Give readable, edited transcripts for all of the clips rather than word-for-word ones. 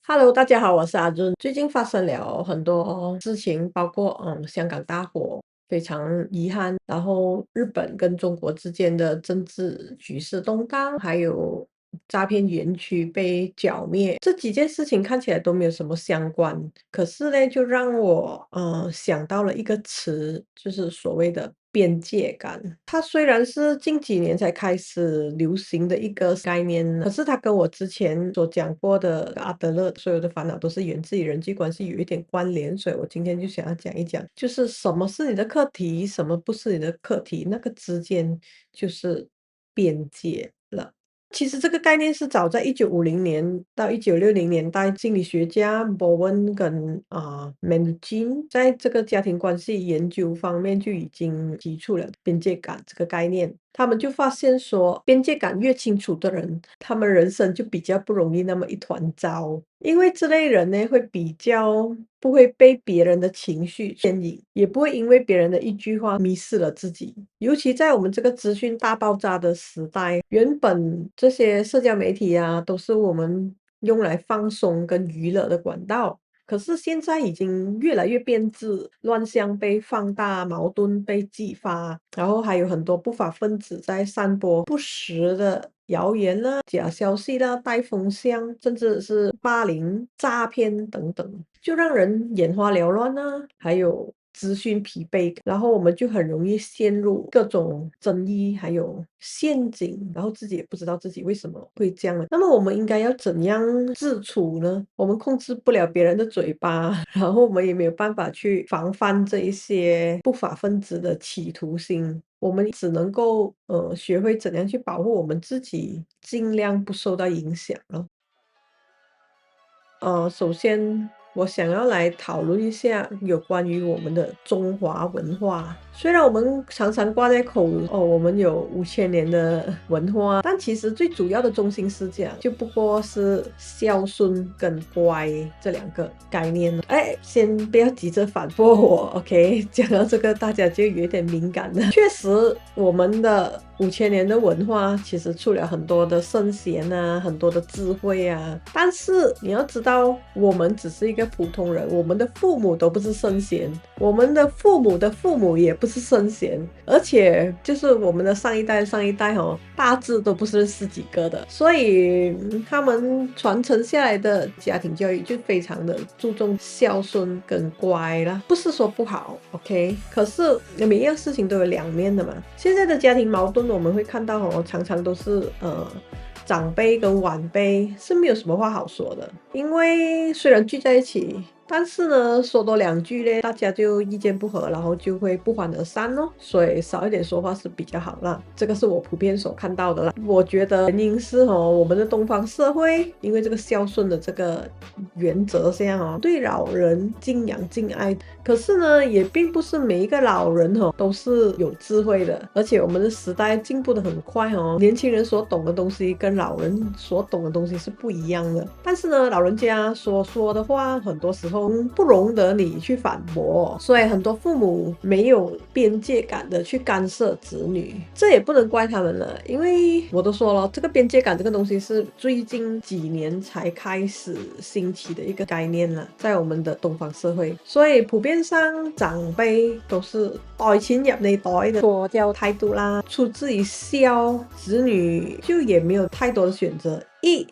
Hello，大家好，我是阿尊。最近发生了很多事情，包括香港大火，非常遗憾。然后日本跟中国之间的政治局势动荡，还有诈骗园区被剿灭，这几件事情看起来都没有什么相关，可是呢，就让我想到了一个词，就是所谓的边界感。它虽然是近几年才开始流行的一个概念，可是它跟我之前所讲过的阿德勒所有的烦恼都是源自于人际关系有一点关联，所以我今天就想要讲一讲，就是什么是你的课题，什么不是你的课题，那个之间就是边界了。其实这个概念是早在1950年到1960年代，心理学家伯恩跟Mendelin 在这个家庭关系研究方面就已经提出了边界感这个概念。他们就发现说，边界感越清楚的人，他们人生就比较不容易那么一团糟。因为这类人呢，会比较不会被别人的情绪牵引，也不会因为别人的一句话迷失了自己。尤其在我们这个资讯大爆炸的时代，原本这些社交媒体啊，都是我们用来放松跟娱乐的管道。可是现在已经越来越变质，乱象被放大，矛盾被激发，然后还有很多不法分子在散播不实的谣言啦、假消息啦、带风向，甚至是霸凌、诈骗等等，就让人眼花缭乱啊，还有资讯疲惫，然后我们就很容易陷入各种争议，还有陷阱，然后自己也不知道自己为什么会这样。那么我们应该要怎样自处呢？我们控制不了别人的嘴巴，然后我们也没有办法去防范这一些不法分子的企图心。我们只能够学会怎样去保护我们自己，尽量不受到影响了。首先我想要来讨论一下有关于我们的中华文化。虽然我们常常挂在口我们有5000年的文化，但其实最主要的中心思想就不过是孝顺跟乖这两个概念了。哎，先不要急着反驳我，OK？讲到这个，大家就有点敏感了。确实，我们的5000年的文化其实出了很多的圣贤啊，很多的智慧啊，但是你要知道，我们只是一个普通人，我们的父母都不是圣贤，我们的父母的父母也不是圣贤，而且就是我们的上一代大致都不是认识几个的，所以他们传承下来的家庭教育就非常的注重孝顺跟乖啦，不是说不好 OK， 可是每一样事情都有两面的嘛。现在的家庭矛盾我们会看到常常都是长辈跟晚辈是没有什么话好说的，因为虽然聚在一起，但是呢，说多两句呢，大家就意见不合，然后就会不欢而散咯。所以少一点说话是比较好啦，这个是我普遍所看到的啦。我觉得原因是我们的东方社会因为这个孝顺的这个原则下对老人敬仰敬爱，可是呢，也并不是每一个老人都是有智慧的，而且我们的时代进步的很快年轻人所懂的东西跟老人所懂的东西是不一样的。但是呢，老人家所说的话，很多时候不容得你去反驳，所以很多父母没有边界感的去干涉子女，这也不能怪他们了，因为我都说了，这个边界感这个东西是最近几年才开始兴起的一个概念了，在我们的东方社会，所以普遍上长辈都是袋钱入你袋的说教态度啦，出自于孝，子女就也没有太多的选择。一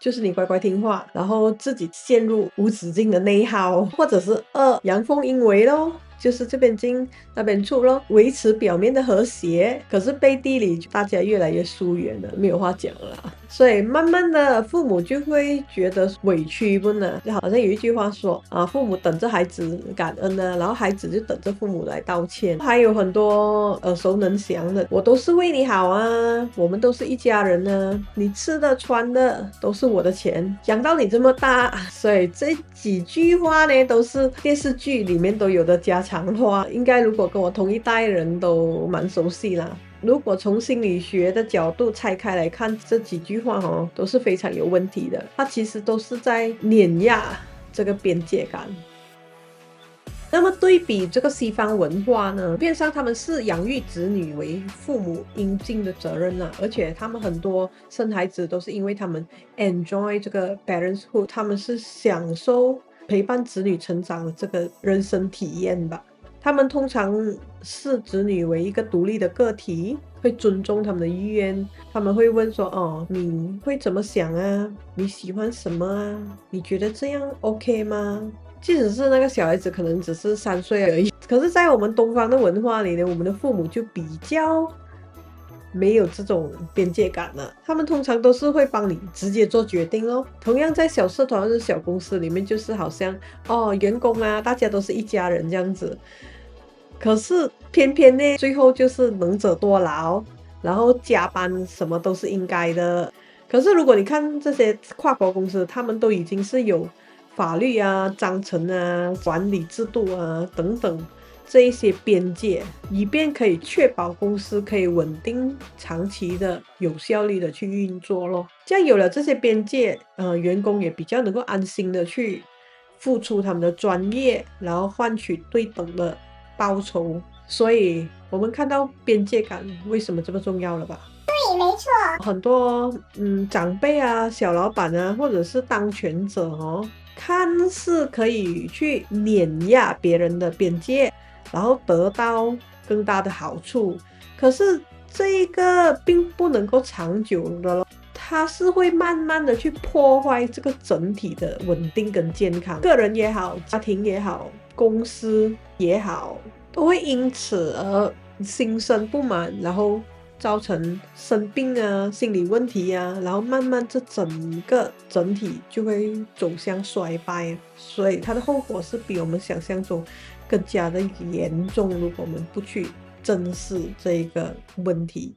就是你乖乖听话，然后自己陷入无止境的内耗，或者是二阳奉阴违咯，就是这边进那边出咯，维持表面的和谐，可是背地里大家越来越疏远了，没有话讲了。所以慢慢的父母就会觉得委屈不呢，就好像有一句话说父母等着孩子感恩呢，然后孩子就等着父母来道歉。还有很多耳熟能详的，我都是为你好啊，我们都是一家人啊，你吃的穿的都是我的钱，养到你这么大。所以这几句话呢，都是电视剧里面都有的家常话，应该如果跟我同一代人都蛮熟悉啦。如果从心理学的角度拆开来看，这几句话都是非常有问题的，它其实都是在碾压这个边界感。那么对比这个西方文化呢，变相他们是养育子女为父母应尽的责任啊，而且他们很多生孩子都是因为他们 enjoy 这个 parenthood， 他们是享受陪伴子女成长的这个人生体验吧。他们通常视子女为一个独立的个体，会尊重他们的意愿，他们会问说，哦，你会怎么想啊？你喜欢什么啊？你觉得这样 OK 吗？即使是那个小孩子可能只是3岁而已，可是在我们东方的文化里呢，我们的父母就比较没有这种边界感了，他们通常都是会帮你直接做决定哦。同样在小社团或者小公司里面，就是好像员工啊，大家都是一家人这样子。可是偏偏呢，最后就是能者多劳，然后加班什么都是应该的。可是如果你看这些跨国公司，他们都已经是有法律啊、章程啊、管理制度啊等等这一些边界，以便可以确保公司可以稳定、长期的、有效率的去运作咯。这样有了这些边界，员工也比较能够安心的去付出他们的专业，然后换取对等的报酬。所以我们看到边界感为什么这么重要了吧？对，没错。很多长辈啊、小老板啊，或者是当权者看似可以去碾压别人的边界，然后得到更大的好处，可是这一个并不能够长久的咯，它是会慢慢的去破坏这个整体的稳定跟健康，个人也好，家庭也好，公司也好，都会因此而心生不满，然后造成生病啊、心理问题啊，然后慢慢这整体就会走向衰败，所以它的后果是比我们想象中更加的严重，如果我们不去正视这一个问题。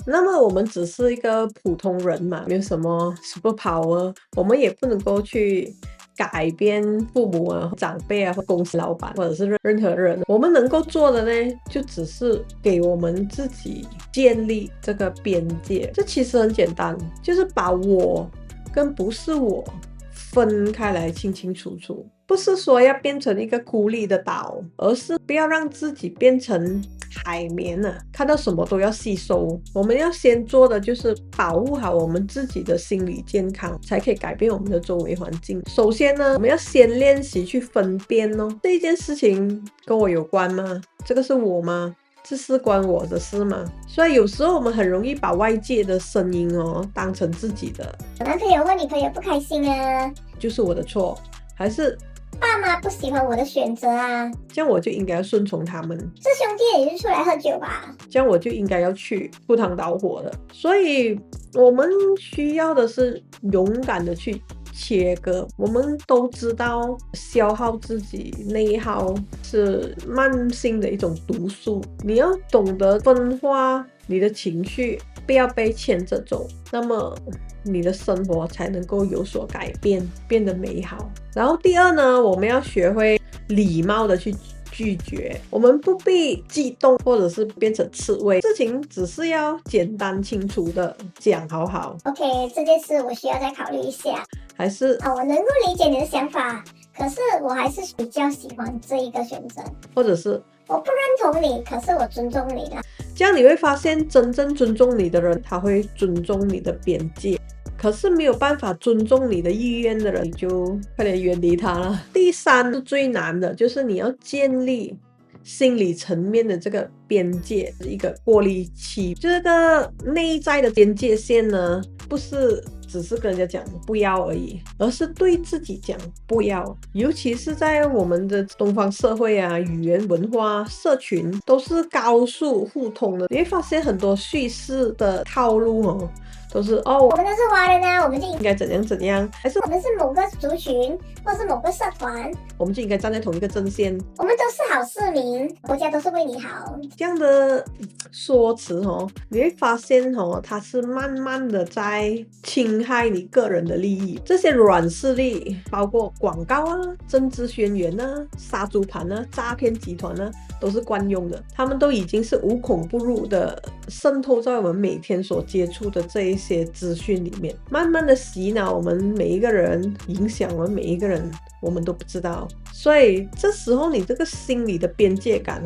那么我们只是一个普通人嘛，没有什么 super power， 我们也不能够去改变父母啊、长辈啊、或公司老板，或者是任何人。我们能够做的呢，就只是给我们自己建立这个边界。这其实很简单，就是把我跟不是我分开来清清楚楚。不是说要变成一个孤立的岛，而是不要让自己变成海绵啊，看到什么都要吸收。我们要先做的就是保护好我们自己的心理健康，才可以改变我们的周围环境。首先呢，我们要先练习去分辨这一件事情跟我有关吗？这个是我吗？这是关我的事吗？所以有时候我们很容易把外界的声音当成自己的。我男朋友或女朋友不开心啊，就是我的错，还是爸妈不喜欢我的选择啊，这样我就应该要顺从他们，这兄弟也是出来喝酒吧，这样我就应该要去赴汤蹈火的。所以我们需要的是勇敢的去切割。我们都知道消耗自己、内耗是慢性的一种毒素，你要懂得分化你的情绪，不要被牵着走，那么你的生活才能够有所改变，变得美好。然后第二呢，我们要学会礼貌的去拒绝，我们不必激动或者是变成刺猬，事情只是要简单清楚的讲好好。 OK， 这件事我需要再考虑一下。还是我能够理解你的想法，可是我还是比较喜欢这一个选择。或者是我不认同你，可是我尊重你啦。这样你会发现，真正尊重你的人，他会尊重你的边界。可是没有办法尊重你的意愿的人，你就快点远离他了。第三是最难的，就是你要建立心理层面的这个边界，一个过滤器。这个内在的边界线呢，不是只是跟人家讲不要而已，而是对自己讲不要。尤其是在我们的东方社会啊，语言文化社群都是高速互通的，你会发现很多叙事的套路都是我们都是华人啊，我们就应该怎样怎样，还是我们是某个族群或是某个社团，我们就应该站在同一个阵线，我们都是好市民，国家都是为你好。这样的说辞你会发现它是慢慢的在侵害你个人的利益。这些软势力包括广告啊、政治宣言啊、杀猪盘啊、诈骗集团啊，都是惯用的，他们都已经是无孔不入的渗透在我们每天所接触的这一些资讯里面，慢慢的洗脑我们每一个人，影响我们每一个人，我们都不知道。所以这时候你这个心理的边界感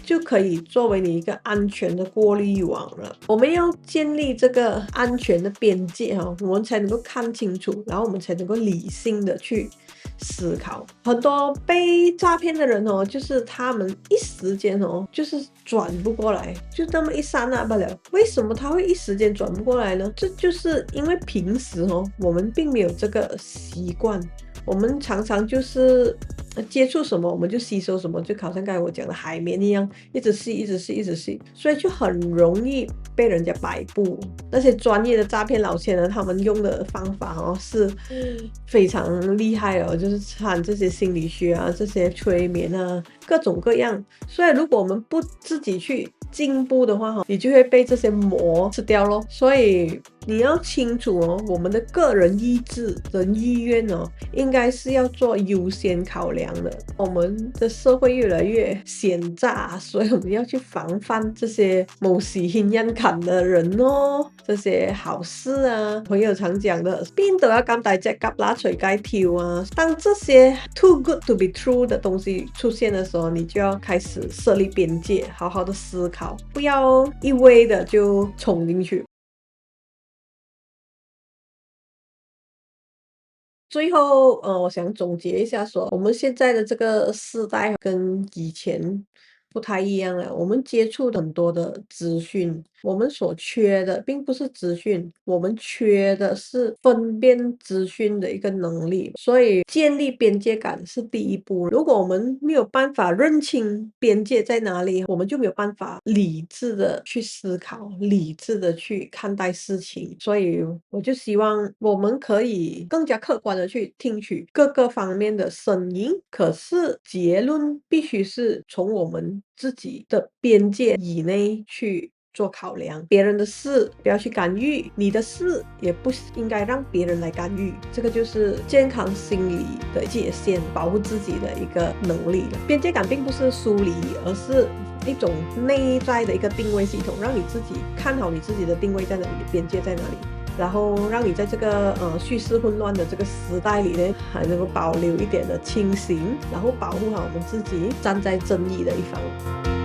就可以作为你一个安全的过滤网了。我们要建立这个安全的边界我们才能够看清楚，然后我们才能够理性的去思考。很多被诈骗的人就是他们一时间就是转不过来，就那么一刹那罢了。为什么他会一时间转不过来呢？这就是因为平时我们并没有这个习惯，我们常常就是接触什么我们就吸收什么，就好像刚才我讲的海绵一样，一直吸一直吸一直吸，所以就很容易被人家摆布。那些专业的诈骗老千呢，他们用的方法是非常厉害就是掺这些心理学啊，这些催眠啊，各种各样。所以如果我们不自己去进步的话你就会被这些魔吃掉咯。所以你要清楚我们的个人意志跟意愿应该是要做优先考量的。我们的社会越来越险诈，所以我们要去防范这些冇事獻殷勤的人这些好事啊。朋友常讲的邊度有咁大隻蛤乸隨街跳啊。當這些 too good to be true 的東西出現的時候，你就要開始設立邊界，好好的思考，不要一味的就衝進去。最后我想总结一下说，我们现在的这个世代跟以前不太一样了。我们接触很多的资讯，我们所缺的并不是资讯，我们缺的是分辨资讯的一个能力。所以建立边界感是第一步。如果我们没有办法认清边界在哪里，我们就没有办法理智的去思考，理智的去看待事情。所以我就希望我们可以更加客观的去听取各个方面的声音，可是结论必须是从我们自己的边界以内去做考量。别人的事不要去干预，你的事也不应该让别人来干预。这个就是健康心理的界限，保护自己的一个能力了。边界感并不是疏离，而是一种内在的一个定位系统，让你自己看好你自己的定位在哪里，边界在哪里，然后让你在这个叙事混乱的这个时代里呢，还能够保留一点的清醒，然后保护好我们自己，站在正义的一方。